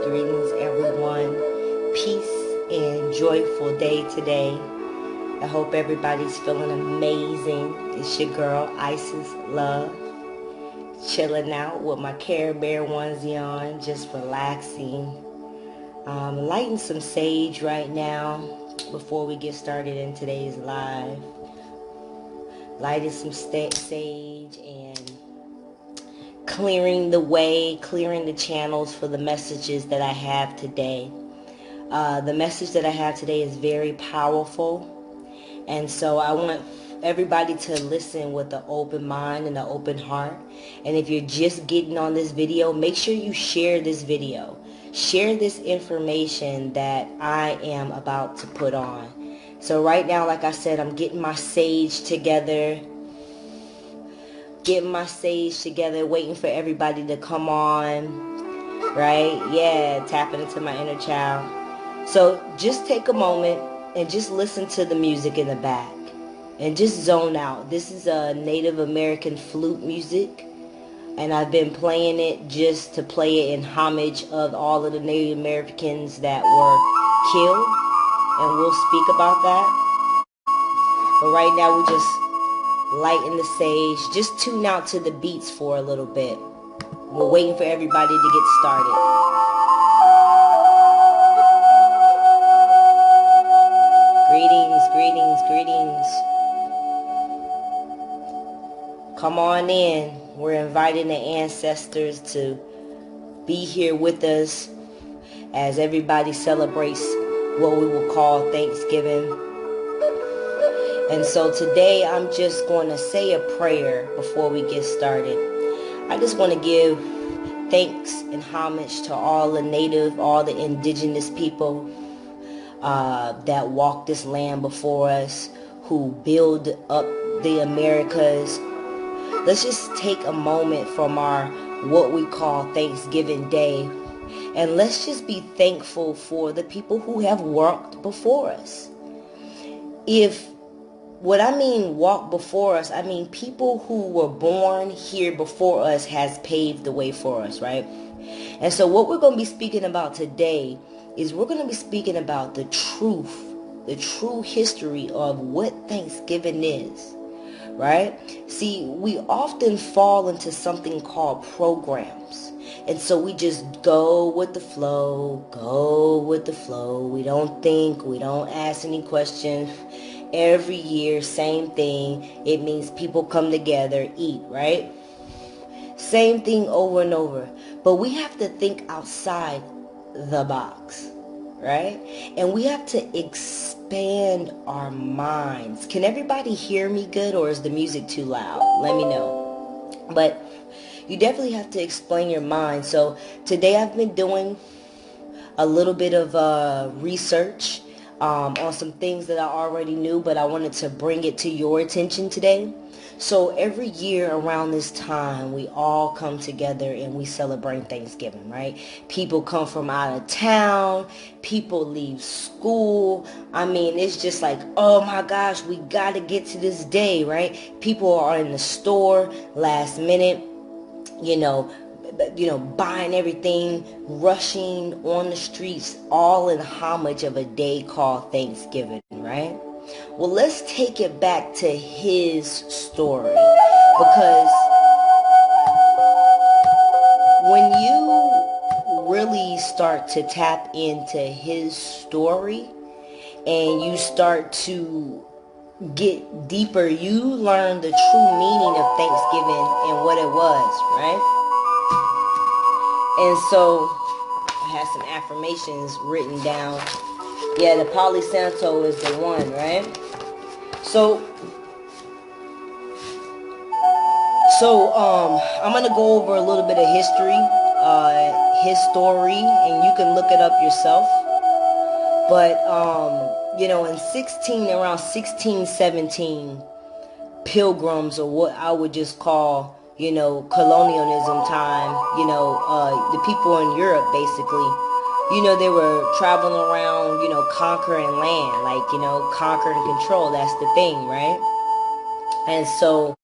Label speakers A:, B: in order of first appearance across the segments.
A: Greetings, everyone. Peace and joyful day today. I hope everybody's feeling amazing. It's your girl, Isis Love. Chilling out with my Care Bear onesie on, just relaxing. Lighting some sage right now before we get started in today's live. Lighting some sage and clearing the way, clearing the channels for the messages that I have today. The message that I have today is very powerful, and so I want everybody to listen with an open mind and an open heart. And if you're just getting on this video, make sure you share this video. Share this information that I am about to put on. So right now, like I said, I'm getting my sage together. Waiting for everybody to come on, right? Yeah, tapping into my inner child. So just take a moment and just listen to the music in the back and just zone out. This is a Native American flute music, and I've been playing it just to play it in homage of all of the Native Americans that were killed, and we'll speak about that. But right now we just lighting the sage. Just tune out to the beats for a little bit. We're waiting for everybody to get started. Greetings. Come on in. We're inviting the ancestors to be here with us as everybody celebrates what we will call Thanksgiving. And so today I'm just going to say a prayer before we get started. I just want to give thanks and homage to all the native, all the indigenous people that walked this land before us, who build up the Americas. Let's just take a moment from our what we call Thanksgiving Day, and let's just be thankful for the people who have walked before us. What I mean walk before us, I mean people who were born here before us has paved the way for us, right? And so what we're going to be speaking about today is we're going to be speaking about the true history of what Thanksgiving is, right? See, we often fall into something called programs. And so we just go with the flow. We don't think, we don't ask any questions. Every year, same thing. It means people come together, eat, right? Same thing over and over. But we have to think outside the box, right? And we have to expand our minds. Can everybody hear me good, or is the music too loud? Let me know. But you definitely have to explain your mind. So today I've been doing a little bit of research on some things that I already knew, but I wanted to bring it to your attention today. So every year around this time, we all come together and we celebrate Thanksgiving, right? People come from out of town. People leave school. I mean, it's just like, oh my gosh, we got to get to this day, right? People are in the store last minute, buying everything, rushing on the streets, all in homage of a day called Thanksgiving, right? Well, let's take it back to his story, because when you really start to tap into his story and you start to get deeper, you learn the true meaning of Thanksgiving and what it was, right? And so I have some affirmations written down. Yeah, the Palo Santo is the one, right? So I'm going to go over a little bit of history, his story, and you can look it up yourself. But, around 1617, Pilgrims, or what I would just call, colonialism time, the people in Europe, basically, they were traveling around, conquering land, conquer and control. That's the thing, right? And so,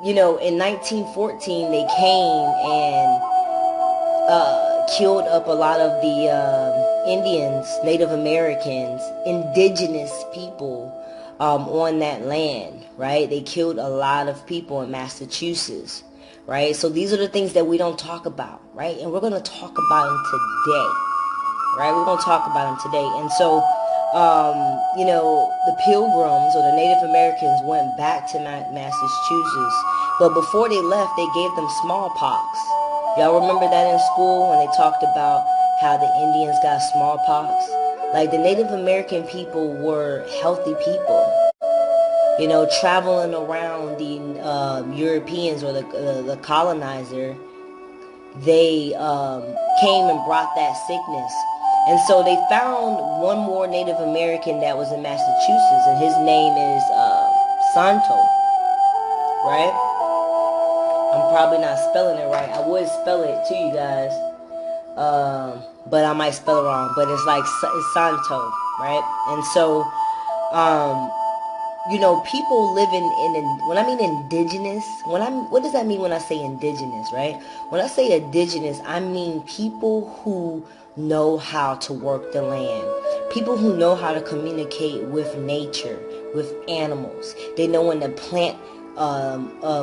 A: in 1914, they came and killed up a lot of the Indians, Native Americans, indigenous people on that land, right? They killed a lot of people in Massachusetts, right? So these are the things that we don't talk about, right? And we're going to talk about them today, right? We're going to talk about them today. And so, the Pilgrims or the Native Americans went back to Massachusetts, but before they left, they gave them smallpox. Y'all remember that in school when they talked about how the Indians got smallpox? Like, the Native American people were healthy people, traveling around the Europeans or the colonizer. They came and brought that sickness. And so they found one more Native American that was in Massachusetts, and his name is Santo, right? I'm probably not spelling it right. I would spell it to you guys, but I might spell it wrong. But it's like it's Santo, right? And so, people living when I mean indigenous, what does that mean when I say indigenous, right? When I say indigenous, I mean people who know how to work the land. People who know how to communicate with nature, with animals. They know when to plant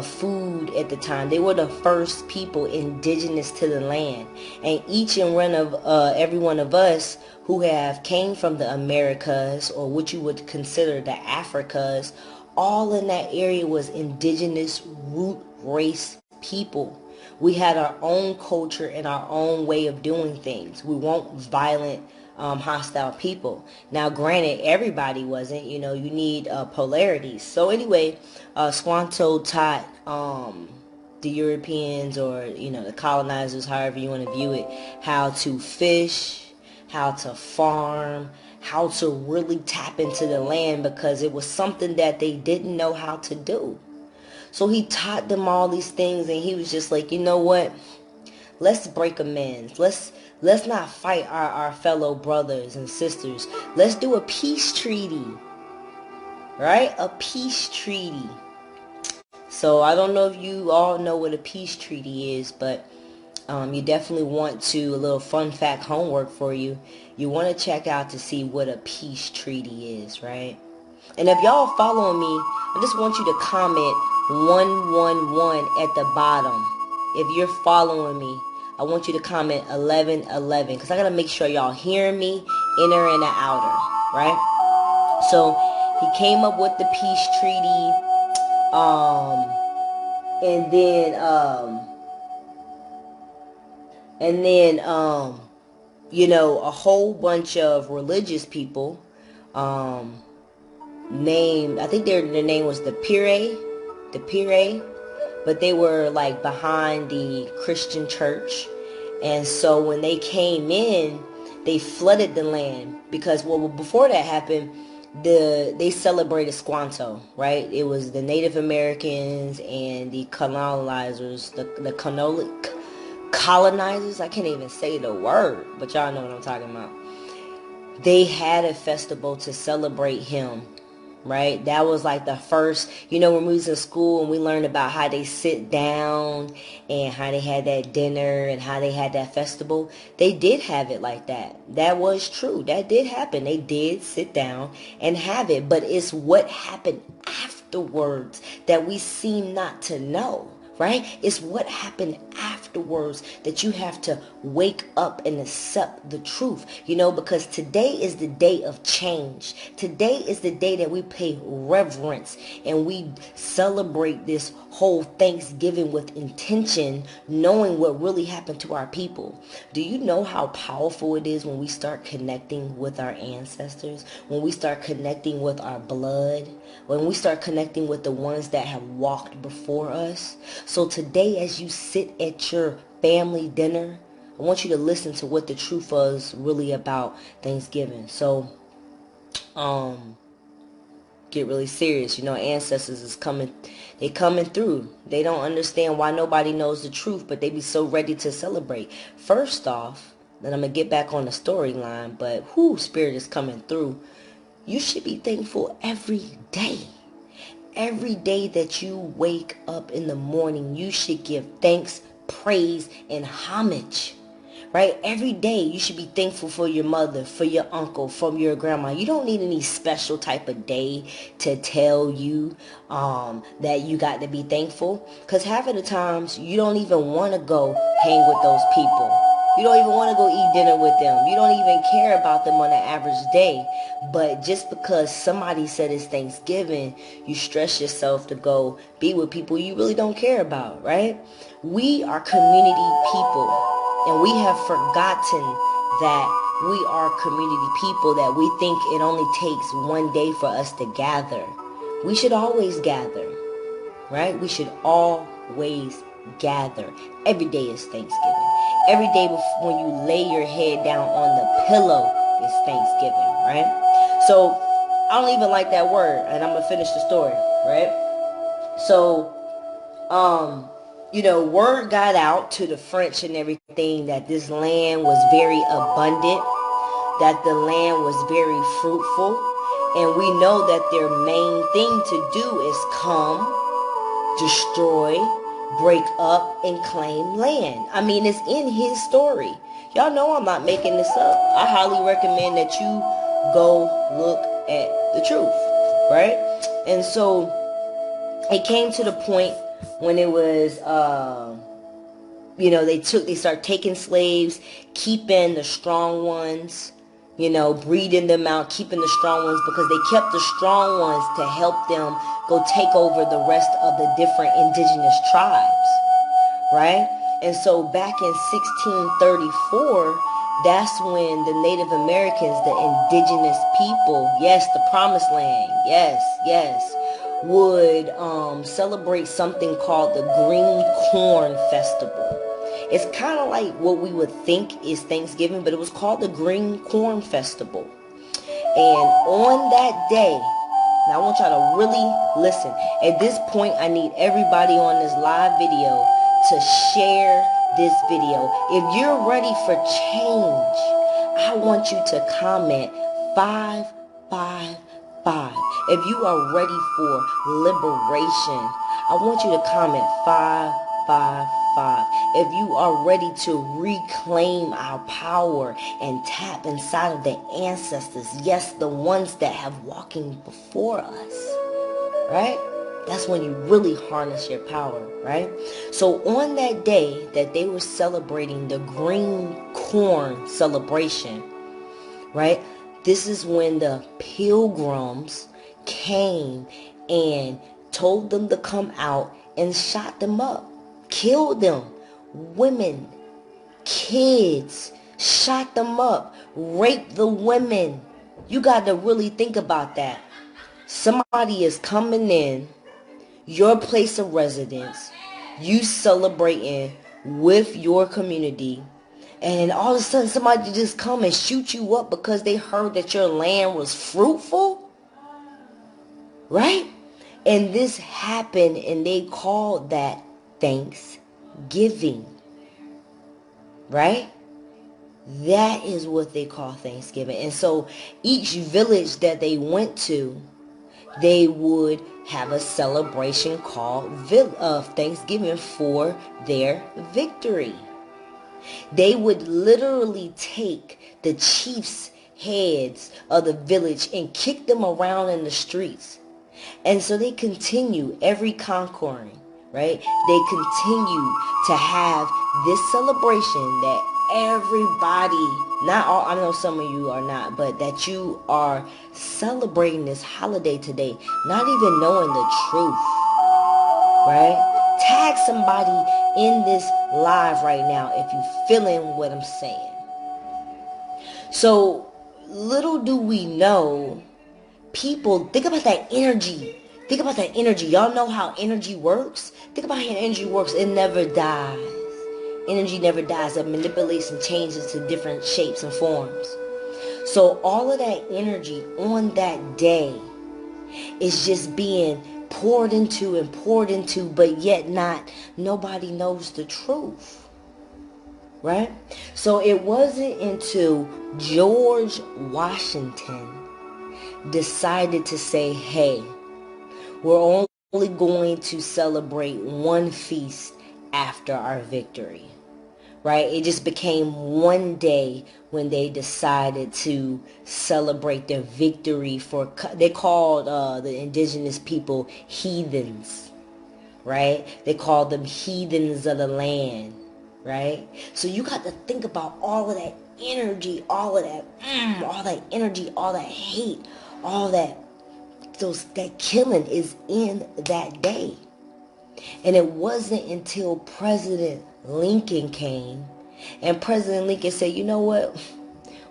A: food at the time. They were the first people indigenous to the land. And each and one of every one of us who have came from the Americas, or what you would consider the Africas, all in that area was indigenous root race people. We had our own culture and our own way of doing things. We weren't violent, hostile people. Now, granted, everybody wasn't. You need polarities. So anyway, Squanto taught the Europeans, or the colonizers, however you want to view it, how to fish, how to farm, how to really tap into the land, because it was something that they didn't know how to do. So he taught them all these things, and he was just like, you know what? Let's break amends. Let's not fight our fellow brothers and sisters. Let's do a peace treaty, right? A peace treaty. So I don't know if you all know what a peace treaty is, but you definitely want to, a little fun fact homework for you. You want to check out to see what a peace treaty is, right? And if y'all following me, I just want you to comment 111 at the bottom. If you're following me, I want you to comment 1111, because I got to make sure y'all hearing me, inner and the outer, right? So he came up with the peace treaty, a whole bunch of religious people, named, I think their name was the Pire, but they were like behind the Christian church. And so when they came in, they flooded the land, because before that happened, they celebrated Squanto, right? It was the Native Americans and the colonizers, the colonizers. I can't even say the word, but y'all know what I'm talking about. They had a festival to celebrate him, right? That was like the first, when we was in school and we learned about how they sit down and how they had that dinner and how they had that festival. They did have it like that. That was true. That did happen. They did sit down and have it, but it's what happened afterwards that we seem not to know. Right? It's what happened afterwards that you have to wake up and accept the truth, because today is the day of change. Today is the day that we pay reverence and we celebrate this whole Thanksgiving with intention, knowing what really happened to our people. Do you know how powerful it is when we start connecting with our ancestors, when we start connecting with our blood, when we start connecting with the ones that have walked before us? So today, as you sit at your family dinner, I want you to listen to what the truth was really about Thanksgiving. So, get really serious. Ancestors is coming. They coming through. They don't understand why nobody knows the truth, but they be so ready to celebrate. First off, then I'm going to get back on the storyline, but Spirit is coming through. You should be thankful every day. Every day that you wake up in the morning, you should give thanks, praise, and homage, right? Every day you should be thankful for your mother, for your uncle, from your grandma. You don't need any special type of day to tell you that you got to be thankful, because half of the times you don't even want to go hang with those people. You don't even want to go eat dinner with them. You don't even care about them on an average day. But just because somebody said it's Thanksgiving, you stress yourself to go be with people you really don't care about, right? We are community people, and we have forgotten that we are community people, that we think it only takes one day for us to gather. We should always gather, right? We should always gather. Every day is Thanksgiving. Every day when you lay your head down on the pillow is Thanksgiving, right? So I don't even like that word, and I'm gonna finish the story, right? So word got out to the French and everything that this land was very abundant, that the land was very fruitful, and we know that their main thing to do is come, destroy, break up, and claim land. I mean, it's in his story. Y'all know I'm not making this up. I highly recommend that you go look at the truth, right? And so it came to the point when it was, they started taking slaves, keeping the strong ones, breeding them out, keeping the strong ones, because they kept the strong ones to help them go take over the rest of the different indigenous tribes, right? And so back in 1634, that's when the Native Americans, the indigenous people, yes, the promised land, yes, would celebrate something called the Green Corn Festival. It's kind of like what we would think is Thanksgiving, but it was called the Green Corn Festival. And on that day, now I want y'all to really listen. At this point, I need everybody on this live video to share this video. If you're ready for change, I want you to comment 555. If you are ready for liberation, I want you to comment 555. If you are ready to reclaim our power and tap inside of the ancestors, yes, the ones that have walking before us, right? That's when you really harness your power, right? So on that day that they were celebrating the green corn celebration, right? This is when the Pilgrims came and told them to come out and shot them up, killed them. Women, kids, shot them up, raped the women. You got to really think about that. Somebody is coming in your place of residence, you celebrating with your community, and all of a sudden somebody just come and shoot you up because they heard that your land was fruitful, right? And this happened, and they called that Thanksgiving, right? That is what they call Thanksgiving. And so each village that they went to, they would have a celebration called Thanksgiving for their victory. They would literally take the chief's heads of the village and kick them around in the streets. And so they continue every conquering, right? They continue to have this celebration that everybody, not all, I know some of you are not, but that you are celebrating this holiday today, not even knowing the truth, right? Tag somebody in this live right now if you're feeling what I'm saying. So little do we know, people, think about that energy. Think about that energy. Y'all know how energy works? Think about how energy works. It never dies. Energy never dies. It manipulates and changes to different shapes and forms. So all of that energy on that day is just being poured into, but yet nobody knows the truth, right? So it wasn't until George Washington decided to say, hey, we're only going to celebrate one feast after our victory. right? It just became one day when they decided to celebrate their victory they called the indigenous people heathens, right? They called them heathens of the land, right? So you got to think about all of that energy, all that energy, all that hate, all that killing is in that day. And it wasn't until President Lincoln came and President Lincoln said, you know what?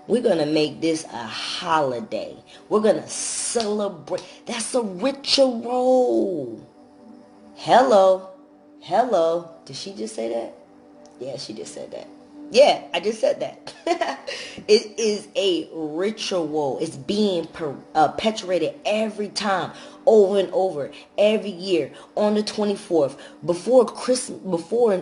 A: We're going to make this a holiday. We're going to celebrate. That's a ritual. Hello. Did she just say that? Yeah, she just said that. Yeah, I just said that. It is a ritual. It's being perpetuated every time, over and over, every year on the 24th, before Christmas, before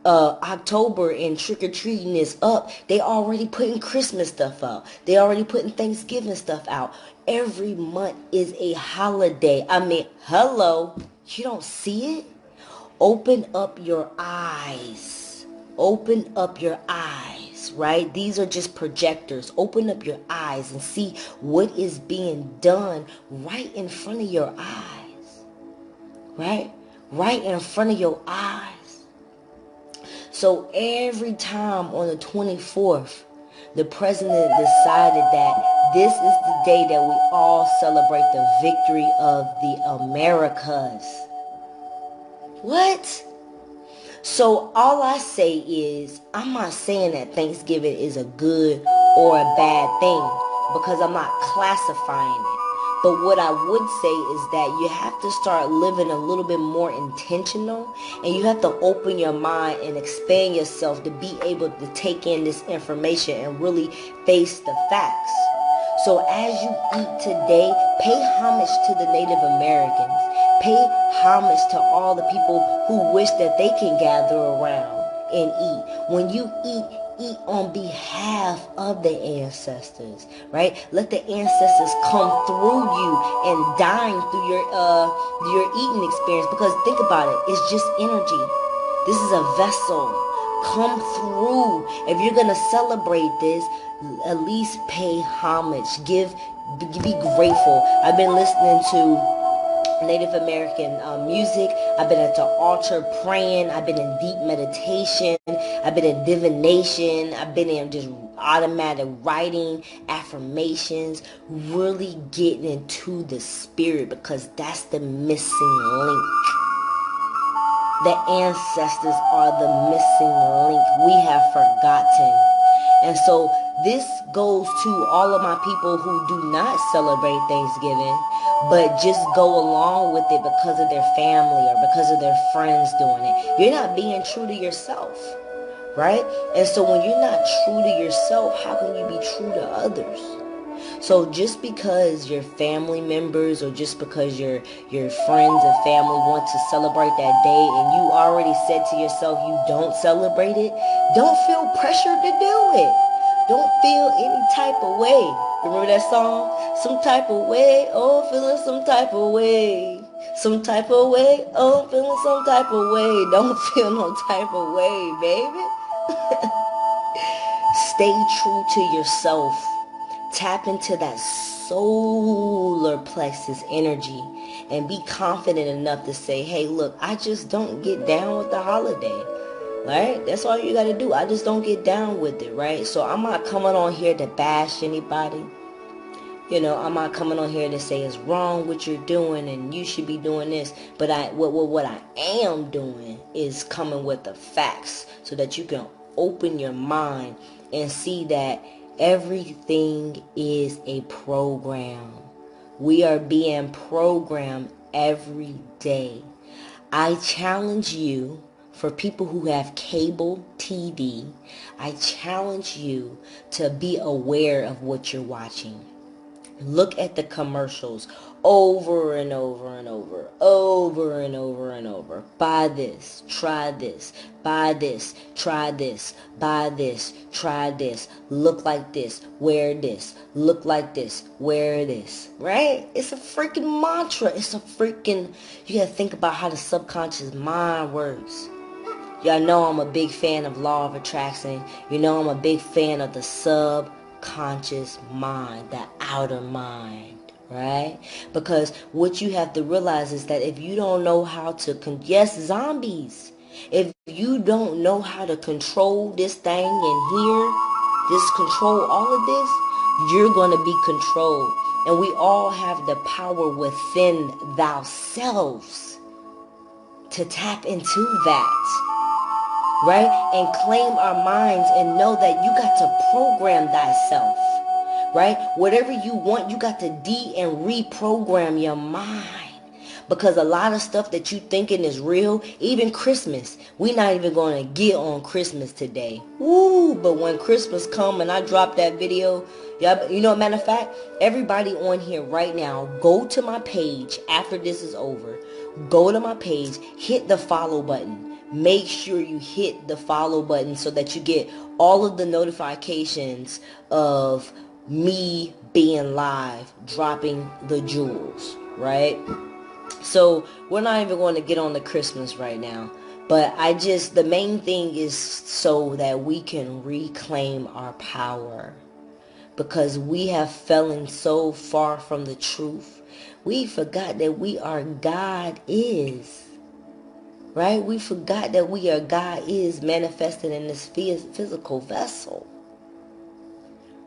A: October and trick-or-treating is up. They already putting Christmas stuff out. They already putting Thanksgiving stuff out. Every month is a holiday. I mean, hello, you don't see it? Open up your eyes. Open up your eyes, right? These are just projectors. Open up your eyes and see what is being done right in front of your eyes, right? Right in front of your eyes. So every time on the 24th, the president decided that this is the day that we all celebrate the victory of the Americas. What? So all I say is, I'm not saying that Thanksgiving is a good or a bad thing, because I'm not classifying it. But what I would say is that you have to start living a little bit more intentional, and you have to open your mind and expand yourself to be able to take in this information and really face the facts. So as you eat today, pay homage to the Native Americans. Pay homage to all the people who wish that they can gather around and eat. When you eat on behalf of the ancestors, right? Let the ancestors come through you and dine through your eating experience. Because think about it, it's just energy. This is a vessel. Come through. If you're gonna celebrate this, at least pay homage. Be grateful. I've been listening to Native American music. I've been at the altar praying. I've been in deep meditation. I've been in divination. I've been in just automatic writing, affirmations, really getting into the spirit, because that's the missing link. The ancestors are the missing link. We have forgotten. And so this goes to all of my people who do not celebrate Thanksgiving, but just go along with it because of their family or because of their friends doing it. You're not being true to yourself, right? And so when you're not true to yourself, how can you be true to others? So just because your family members or just because your friends and family want to celebrate that day and you already said to yourself you don't celebrate it, don't feel pressured to do it. Don't feel any type of way. Remember that song? Some type of way, oh, feeling some type of way. Some type of way, oh, feeling some type of way. Don't feel no type of way, baby. Stay true to yourself. Tap into that solar plexus energy and be confident enough to say, hey, look, I just don't get down with the holiday. Right? That's all you got to do. I just don't get down with it, right? So I'm not coming on here to bash anybody. You know, I'm not coming on here to say it's wrong what you're doing and you should be doing this. But what I am doing is coming with the facts so that you can open your mind and see that everything is a program. We are being programmed every day. I challenge you, for people who have cable TV, I challenge you to be aware of what you're watching. Look at the commercials over and over and over, over and over and over. Buy this, try this, buy this, try this, buy this, try this, look like this, wear this, look like this, wear this, right? It's a freaking mantra. It's a freaking, you gotta think about how the subconscious mind works. Y'all know I'm a big fan of law of attraction. You know I'm a big fan of the subconscious mind, the outer mind, right? Because what you have to realize is that if you don't know how to, yes, zombies. If you don't know how to control this thing in here, just control all of this, you're going to be controlled. And we all have the power within ourselves to tap into that, right? And claim our minds and know that you got to program thyself, right? Whatever you want, you got to and reprogram your mind. Because a lot of stuff that you thinking is real, even Christmas, we not even going to get on Christmas today. Woo! But when Christmas come and I drop that video, yeah, you know, matter of fact, everybody on here right now, go to my page after this is over. Go to my page, hit the follow button. Make sure you hit the follow button so that you get all of the notifications of me being live, dropping the jewels, right? So we're not even going to get on the Christmas right now. But the main thing is so that we can reclaim our power. Because we have fallen so far from the truth. We forgot that we are God is. Right? We forgot that we are God is manifested in this physical vessel.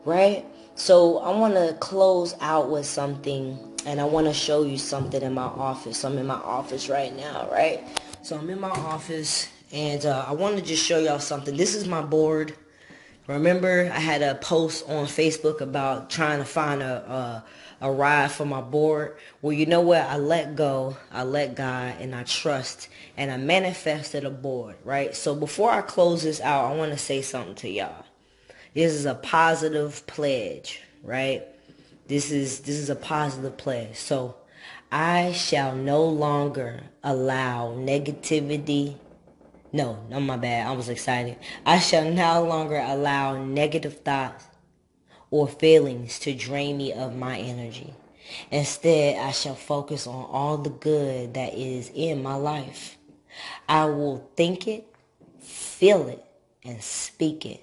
A: Right? So I want to close out with something, and I want to show you something in my office. I'm in my office right now, right? So I'm in my office, and I want to just show y'all something. This is my board. Remember, I had a post on Facebook about trying to find a ride for my board. Well, you know what? I let go, I let God, and I trust, and I manifested a board, right? So before I close this out, I want to say something to y'all. This is a positive pledge, right? This is a positive pledge. So I shall no longer allow negativity. No, my bad. I was excited. I shall no longer allow negative thoughts or feelings to drain me of my energy. Instead, I shall focus on all the good that is in my life. I will think it, feel it, and speak it.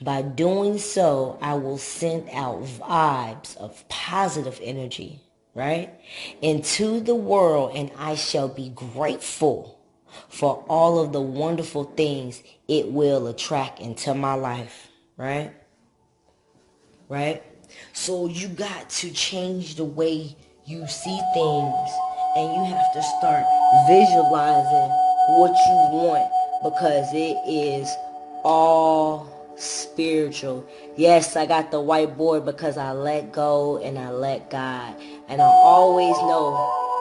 A: By doing so, I will send out vibes of positive energy, right, into the world, and I shall be grateful for all of the wonderful things it will attract into my life, right? Right? So you got to change the way you see things, and you have to start visualizing what you want, because it is all spiritual. Yes, I got the whiteboard because I let go and I let God. And I always know,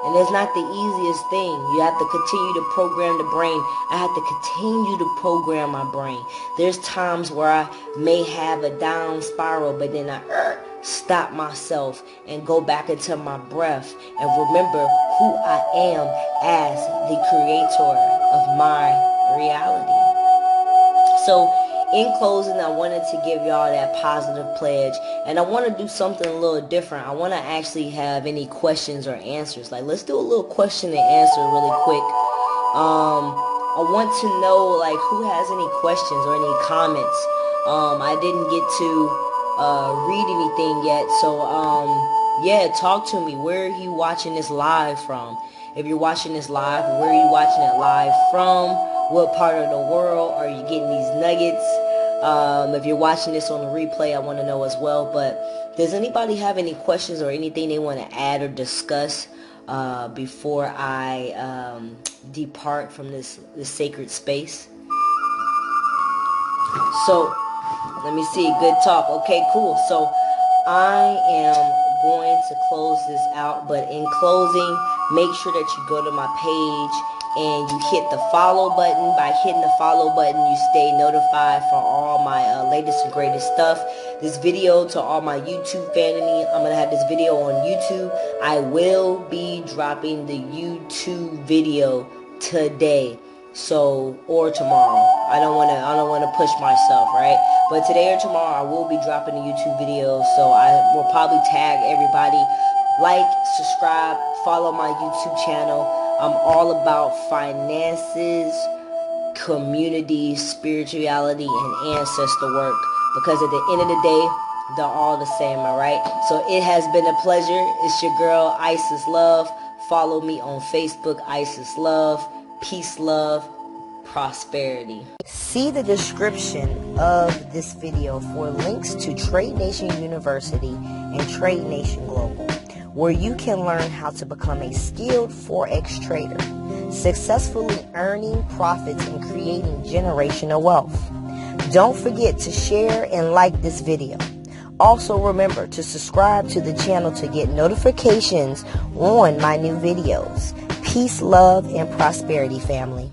A: and it's not the easiest thing. You have to continue to program the brain. I have to continue to program my brain. There's times where I may have a down spiral, but then I stop myself and go back into my breath and remember who I am as the creator of my reality. So in closing, I wanted to give y'all that positive pledge, and I want to do something a little different. I want to actually have any questions or answers. Like, let's do a little question and answer really quick. I want to know, like, who has any questions or any comments. I didn't get to read anything yet, so yeah, talk to me. Where are you watching this live from? If you're watching this live, where are you watching it live from? What part of the world are you getting these nuggets? If you're watching this on the replay, I want to know as well. But does anybody have any questions or anything they want to add or discuss before I depart from this sacred space? So let me see. Good talk. Okay, cool. So I am going to close this out, but in closing, make sure that you go to my page and you hit the follow button. By hitting the follow button, you stay notified for all my latest and greatest stuff. This video to all my YouTube family, I'm gonna have this video on YouTube. I will be dropping the YouTube video today, so, or tomorrow. I don't wanna push myself, right? But today or tomorrow, I will be dropping a YouTube video. So I will probably tag everybody. Like, subscribe, follow my YouTube channel. I'm all about finances, community, spirituality, and ancestor work, because at the end of the day, they're all the same, all right? So it has been a pleasure. It's your girl, Isis Love. Follow me on Facebook, Isis Love. Peace, love, prosperity. See the description of this video for links to Trade Nation University and Trade Nation Global, where you can learn how to become a skilled Forex trader, successfully earning profits and creating generational wealth. Don't forget to share and like this video. Also remember to subscribe to the channel to get notifications on my new videos. Peace, love, and prosperity, family.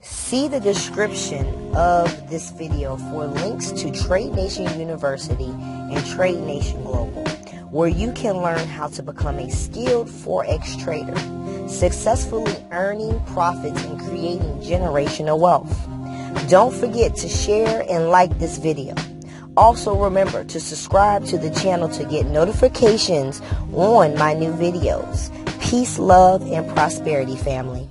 A: See the description of this video for links to Trade Nation University and Trade Nation Global, where you can learn how to become a skilled Forex trader, successfully earning profits and creating generational wealth. Don't forget to share and like this video. Also remember to subscribe to the channel to get notifications on my new videos. Peace, love, and prosperity, family.